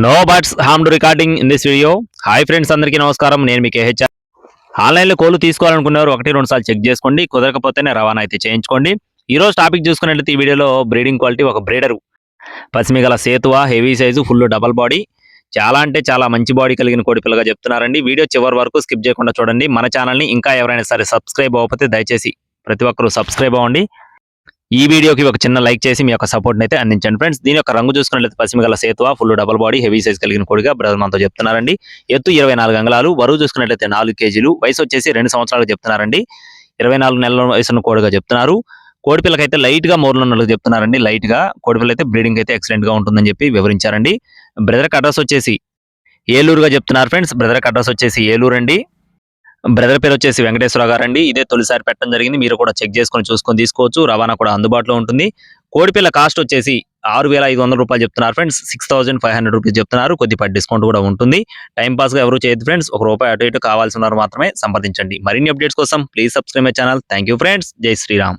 No buts harmed recording in this video. Hi friends, అందరికీ నమస్కారం. నేను మీ కేహెచ్ఆర్. ఆన్లైన్లో కోళ్ళు తీసుకోవాలనుకున్నారు 1-2 సార్లు చెక్ చేసుకోండి. కుదరకపోతేనే రవాణా అయితే చేయించుకోండి. ఈ రోజు టాపిక్ చూసుకున్నట్లయితే ఈ వీడియోలో బ్రీడింగ్ క్వాలిటీ ఒక బ్రీడరు పసిమిగల సేతువా, heavy size, full double body, చాలా అంటే చాలా మంచి బాడీ కలిగిన కోడి పిల్లగా చెప్తున్నారండి. వీడియో చివరి వరకు స్కిప్ చేయకుండా చూడండి. మన ఛానల్ని ఇంకా ఎవరైనా సరే సబ్స్క్రైబ్ అవ్వకపోతే దయచేసి ప్రతి ఒక్కరూ సబ్స్క్రైబ్ అవ్వండి. ఈ వీడియోకి ఒక చిన్న లైక్ చేసి మీ యొక్క సపోర్ట్ అయితే అందించండి ఫ్రెండ్స్. దీని యొక్క రంగు చూసుకున్నట్లయితే పసిమిగల సేతువా, full double body, heavy size కలిగిన కోడిగా బ్రదర్ మనతో చెప్తున్నారండి. ఎత్తు 24 అంగుళాలు, బరువు చూసుకున్నట్లయితే 4 కేజీలు, వయసు వచ్చేసి 2 సంవత్సరాలు చెప్తున్నారండి. 24 నెలల వయసున్న కోడిగా చెప్తున్నారు. కోడిపిల్లకైతే లైట్ గా మోర్లు ఉన్నట్లు చెప్తున్నారండి. లైట్ గా కోడిపిల్ల అయితే బ్రీడింగ్ అయితే ఎక్సలెంట్ గా ఉంటుందని చెప్పి వివరించారండి. బ్రదర్ అడ్రస్ వచ్చేసి ఏలూరుగా చెప్తున్నారు ఫ్రెండ్స్. బ్రదర్ అడ్రస్ వచ్చేసి ఏలూరు అండి. బ్రదర్ పేరు వచ్చేసి వెంకటేశ్వర గారండి. ఇదే తొలిసారి పెట్టడం జరిగింది. మీరు కూడా చెక్ చేసుకొని చూసుకొని తీసుకోవచ్చు. రవాణా కూడా అందుబాటులో ఉంటుంది. కోడిపిల్ల కాస్ట్ వచ్చేసి 6,500 రూపాయలు చెప్తున్నారు ఫ్రెండ్స్. 6,500 రూపీస్ చెప్తున్నారు. కొద్దిపాటి డిస్కౌంట్ కూడా ఉంటుంది. టైం పాస్ గా ఎవరు చేయొద్దు ఫ్రెండ్స్. ₹1 అటు ఇటు కావాల్సిన వారు మాత్రమే సంప్రదించండి. మరిన్ని అప్డేట్స్ కోసం please subscribe my channel. Thank you friends. జై శ్రీరామ్.